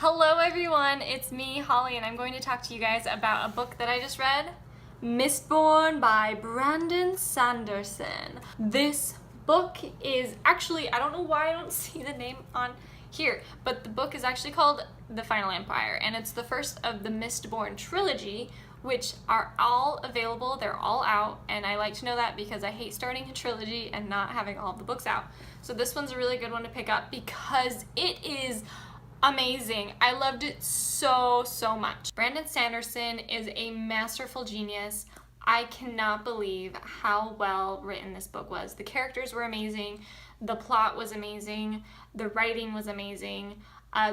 Hello everyone, it's me, Holly, and I'm going to talk to you guys about a book that I just read, Mistborn by Brandon Sanderson. This book is actually, I don't know why I don't see the name on here, but the book is actually called The Final Empire, and it's the first of the Mistborn trilogy, which are all available, they're all out, and I like to know that because I hate starting a trilogy and not having all of the books out. So this one's a really good one to pick up because it is amazing. I loved it so much. Brandon Sanderson is a masterful genius. I cannot believe how well written this book was. The characters were amazing, the plot was amazing, the writing was amazing.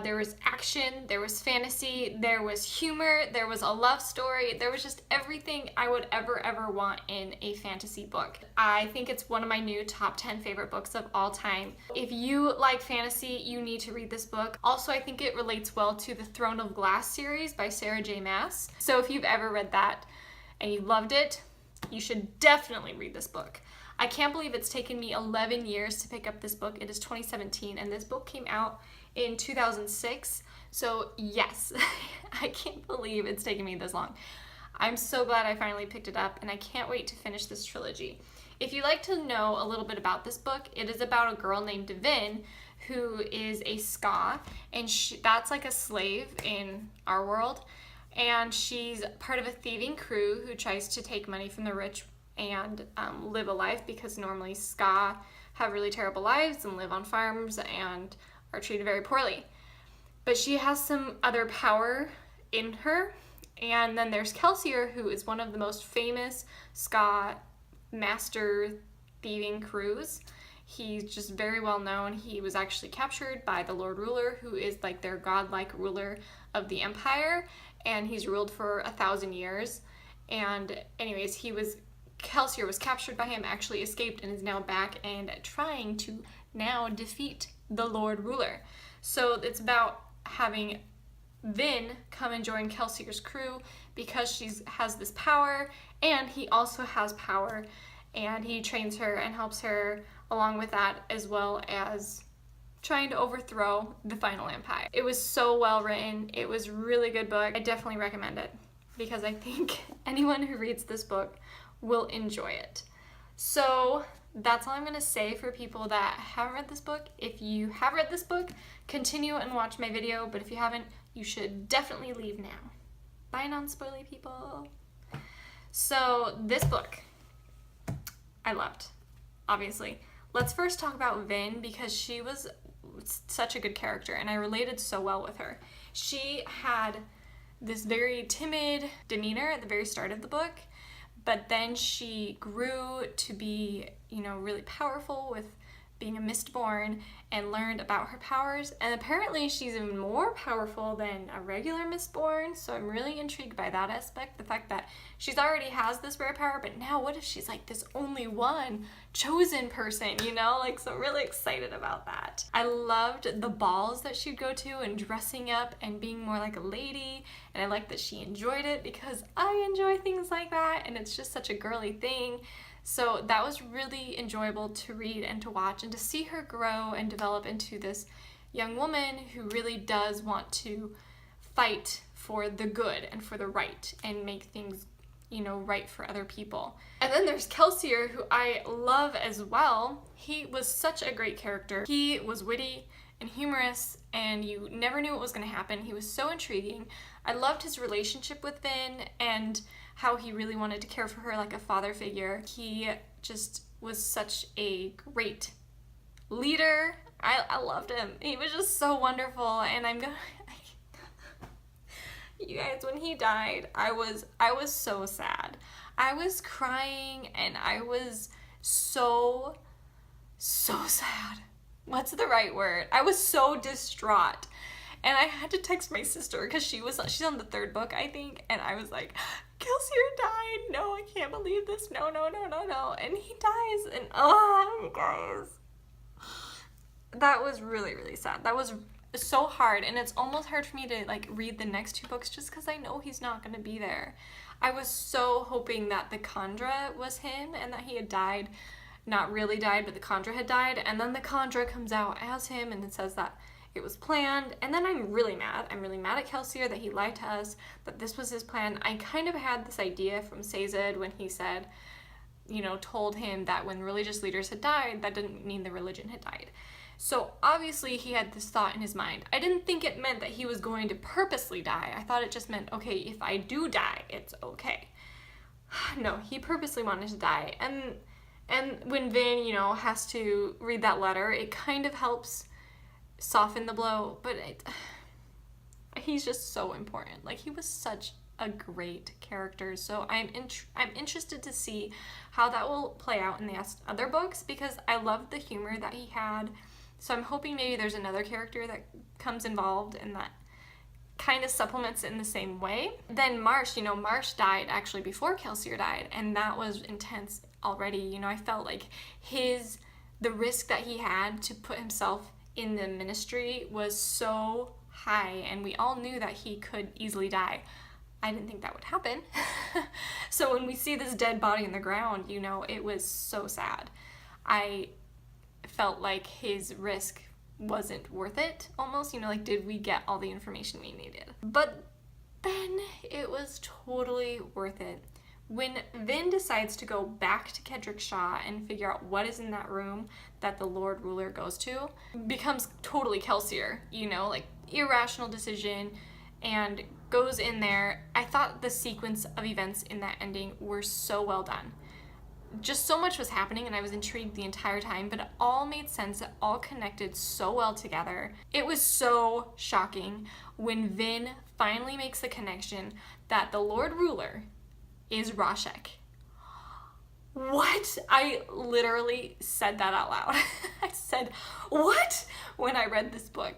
There was action, there was fantasy, there was humor, there was a love story, there was just everything I would ever want in a fantasy book. I think it's one of my new top 10 favorite books of all time. If you like fantasy, you need to read this book. Also, I think it relates well to the Throne of Glass series by Sarah J. Maas. So if you've ever read that and you loved it, you should definitely read this book. I can't believe it's taken me 11 years to pick up this book. It is 2017 and this book came out in 2006, so yes, I can't believe it's taken me this long. I'm so glad I finally picked it up and I can't wait to finish this trilogy. If you'd like to know a little bit about this book, it is about a girl named Devin who is a ska, and that's like a slave in our world, and she's part of a thieving crew who tries to take money from the rich and live a life, because normally ska have really terrible lives and live on farms and are treated very poorly. But she has some other power in her. And then there's Kelsier, who is one of the most famous ska master thieving crews. He's just very well known. He was actually captured by the Lord Ruler, who is like their godlike ruler of the empire, and he's ruled for 1,000 years. And anyways, Kelsier was captured by him, actually escaped, and is now back and trying to now defeat the Lord Ruler. So it's about having Vin come and join Kelsier's crew because she has this power, and he also has power, and he trains her and helps her along with that, as well as trying to overthrow the Final Empire. It was so well written. It was a really good book. I definitely recommend it because I think anyone who reads this book will enjoy it. So that's all I'm going to say for people that haven't read this book. If you have read this book, continue and watch my video, but if you haven't, you should definitely leave now. Bye, non-spoily people. So this book I loved, obviously. Let's first talk about Vin, because she was such a good character and I related so well with her. She had this very timid demeanor at the very start of the book, but then she grew to be, really powerful with being a Mistborn and learned about her powers. And apparently she's even more powerful than a regular Mistborn. So I'm really intrigued by that aspect. The fact that she's already has this rare power, but now what if she's like this only one chosen person, so I'm really excited about that. I loved the balls that she'd go to and dressing up and being more like a lady. And I like that she enjoyed it because I enjoy things like that. And it's just such a girly thing. So that was really enjoyable to read and to watch, and to see her grow and develop into this young woman who really does want to fight for the good and for the right and make things, right for other people. And then there's Kelsier, who I love as well. He was such a great character. He was witty and humorous, and you never knew what was going to happen. He was so intriguing. I loved his relationship with Vin and how he really wanted to care for her like a father figure. He just was such a great leader. I loved him. He was just so wonderful, and you guys, when he died, I was so sad. I was crying and I was so sad. What's the right word? I was so distraught. And I had to text my sister because she's on the third book, I think, and I was like, Kelsier died. No, I can't believe this. No. And he dies, and you guys. That was really sad. That was so hard, and it's almost hard for me to read the next two books just because I know he's not going to be there. I was so hoping that the Khandra was him and that he had died. Not really died, but the Khandra had died, and then the Khandra comes out as him, and it says that it was planned. And then I'm really mad. I'm really mad at Kelsier that he lied to us, that this was his plan. I kind of had this idea from Sazed when he said, you know, told him that when religious leaders had died, that didn't mean the religion had died. So obviously he had this thought in his mind. I didn't think it meant that he was going to purposely die. I thought it just meant, okay, if I do die, it's okay. No, he purposely wanted to die. And when Vin, you know, has to read that letter, it kind of helps soften the blow, but he's just so important. Like, he was such a great character, so I'm interested to see how that will play out in the other books, because I loved the humor that he had. So I'm hoping maybe there's another character that comes involved and that kind of supplements it in the same way. Then Marsh, you know, Marsh died actually before Kelsier died, and that was intense already. You know, I felt like the risk that he had to put himself in the ministry was so high, and we all knew that he could easily die. I didn't think that would happen. So when we see this dead body in the ground, you know, it was so sad. I felt like his risk wasn't worth it, almost, you know, like, did we get all the information we needed? But then it was totally worth it. When Vin decides to go back to Kedrick Shaw and figure out what is in that room that the Lord Ruler goes to, becomes totally Kelsier, you know, like, irrational decision, and goes in there. I thought the sequence of events in that ending were so well done. Just so much was happening, and I was intrigued the entire time, but it all made sense. It all connected so well together. It was so shocking when Vin finally makes the connection that the Lord Ruler is Rashek. What? I literally said that out loud. I said, what? When I read this book.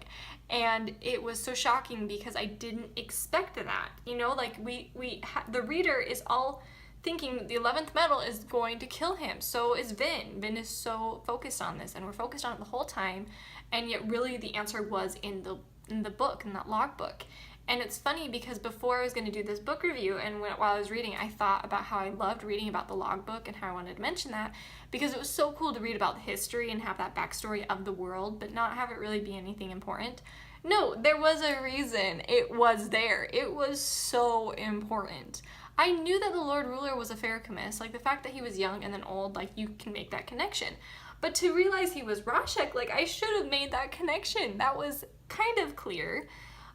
And it was so shocking because I didn't expect that. You know, like, the reader is all thinking the 11th metal is going to kill him. So is Vin. Vin is so focused on this, and we're focused on it the whole time, and yet really the answer was in the book, in that logbook. And it's funny because before I was going to do this book review, and while I was reading, I thought about how I loved reading about the logbook and how I wanted to mention that, because it was so cool to read about the history and have that backstory of the world, but not have it really be anything important. No, there was a reason it was there. It was so important. I knew that the Lord Ruler was a Farrakhamis, like, the fact that he was young and then old, like, you can make that connection. But to realize he was Rashek, like, I should have made that connection. That was kind of clear.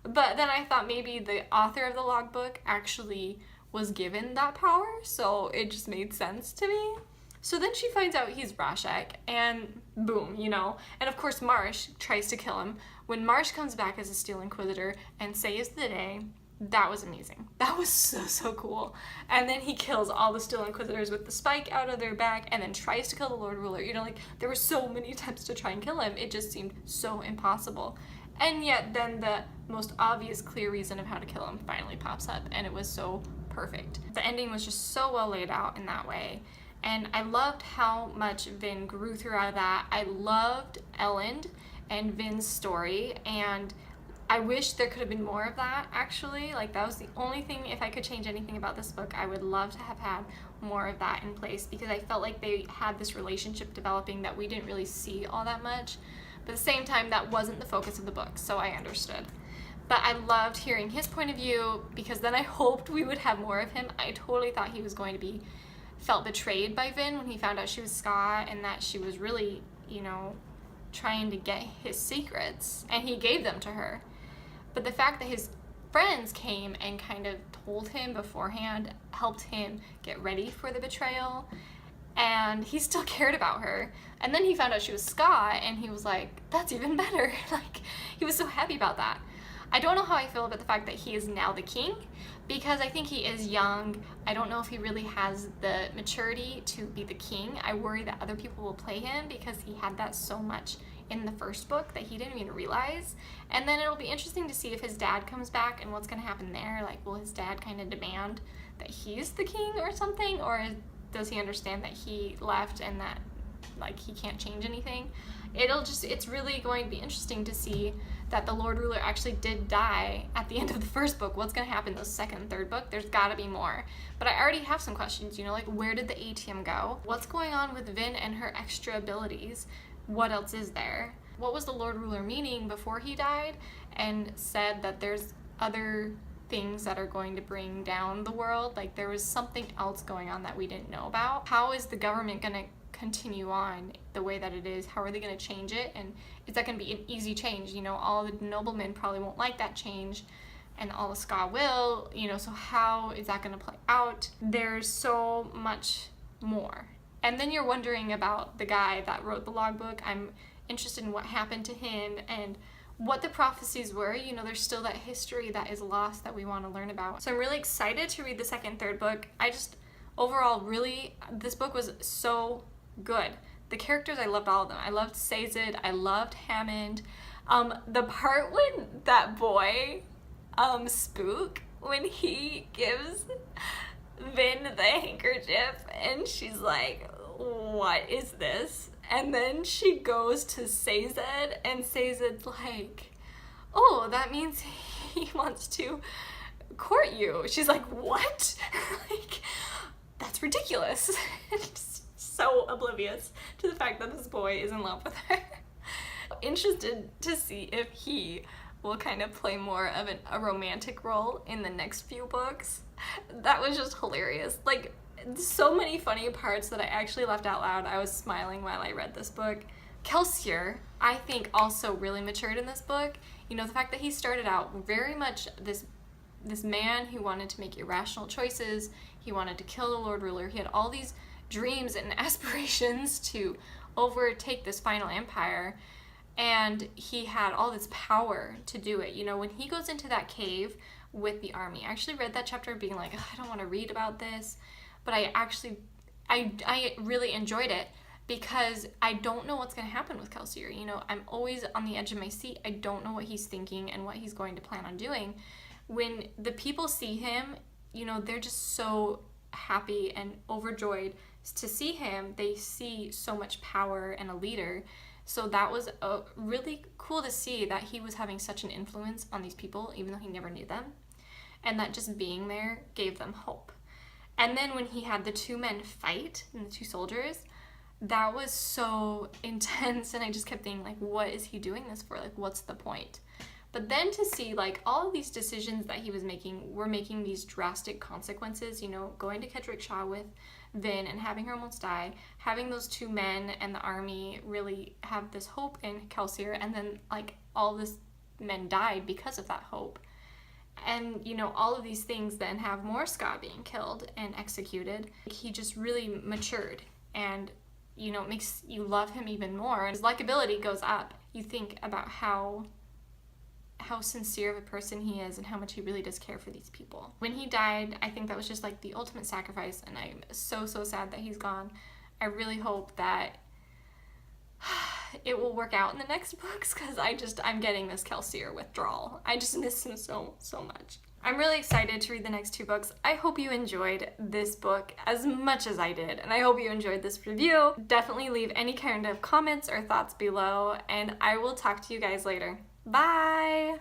But then I thought maybe the author of the logbook actually was given that power, so it just made sense to me. So then she finds out he's Rashek, and boom, you know. And of course Marsh tries to kill him. When Marsh comes back as a Steel Inquisitor and saves the day, that was amazing. That was so cool. And then he kills all the Steel Inquisitors with the spike out of their back, and then tries to kill the Lord Ruler. You know, like, there were so many attempts to try and kill him. It just seemed so impossible. And yet then the most obvious, clear reason of how to kill him finally pops up, and it was so perfect. The ending was just so well laid out in that way. And I loved how much Vin grew throughout that. I loved Elend and Vin's story, and I wish there could have been more of that, actually. Like, that was the only thing, if I could change anything about this book, I would love to have had more of that in place, because I felt like they had this relationship developing that we didn't really see all that much. But at the same time, that wasn't the focus of the book, so I understood. But I loved hearing his point of view, because then I hoped we would have more of him. I totally thought he was going to be felt betrayed by Vin when he found out she was Ska, and that she was really, you know, trying to get his secrets, and he gave them to her. But the fact that his friends came and kind of told him beforehand helped him get ready for the betrayal, and he still cared about her. And then he found out she was Ska, and he was like, that's even better. Like, he was so happy about that. I don't know how I feel about the fact that he is now the king, because I think he is young. I don't know if he really has the maturity to be the king. I worry that other people will play him, because he had that so much in the first book that he didn't even realize. And then it'll be interesting to see if his dad comes back and what's going to happen there. Like, will his dad kind of demand that he's the king or something, or does he understand that he left and that, like, he can't change anything? It's really going to be interesting to see that the Lord Ruler actually did die at the end of the first book. What's going to happen in the second and third book? There's got to be more. But I already have some questions, you know, like, where did the ATM go? What's going on with Vin and her extra abilities? What else is there? what was the Lord Ruler meaning before he died, and said that there's other things that are going to bring down the world. Like there was something else going on that we didn't know about. How is the government going to continue on the way that it is? How are they going to change it? And is that going to be an easy change? You know, all the noblemen probably won't like that change, and all the ska will, you know, so how is that going to play out? There's so much more. And then you're wondering about the guy that wrote the logbook. I'm interested in what happened to him and what the prophecies were. You know, there's still that history that is lost that we want to learn about. So I'm really excited to read the second, third book. I just, overall, really, this book was so good. The characters, I loved all of them. I loved Sazed, I loved Hammond. The part when that boy, Spook, when he gives Vin the handkerchief and she's like, what is this? And then she goes to Sazed and Sazed's like, oh, that means he wants to court you. She's like, what? Like, that's ridiculous. Just so oblivious to the fact that this boy is in love with her. Interested to see if he will kind of play more of a romantic role in the next few books. That was just hilarious. Like, so many funny parts that I actually laughed out loud. I was smiling while I read this book. Kelsier, I think, also really matured in this book. You know, the fact that he started out very much this man who wanted to make irrational choices. He wanted to kill the Lord Ruler. He had all these dreams and aspirations to overtake this final empire. And he had all this power to do it. You know, when he goes into that cave with the army, I actually read that chapter being like, I don't want to read about this. But I really enjoyed it because I don't know what's going to happen with Kelsier. You know, I'm always on the edge of my seat. I don't know what he's thinking and what he's going to plan on doing. When the people see him, you know, they're just so happy and overjoyed to see him. They see so much power and a leader. So that was really cool to see that he was having such an influence on these people, even though he never knew them. And that just being there gave them hope. And then when he had the two men fight, and the two soldiers, that was so intense. And I just kept thinking, like, what is he doing this for? Like, what's the point? But then to see, like, all of these decisions that he was making were making these drastic consequences, you know, going to Kedrick Shaw with Vin and having her almost die, having those two men and the army really have this hope in Kelsier, and then, like, all these men died because of that hope. And, you know, all of these things then have more Ska being killed and executed. He just really matured, and, you know, it makes you love him even more. And his likability goes up. You think about how sincere of a person he is and how much he really does care for these people. When he died, I think that was just like the ultimate sacrifice, and I'm so sad that he's gone. I really hope that it will work out in the next books, because I'm getting this Kelsier withdrawal. I just miss him so much. I'm really excited to read the next two books. I hope you enjoyed this book as much as I did, and I hope you enjoyed this review. Definitely leave any kind of comments or thoughts below, and I will talk to you guys later. Bye!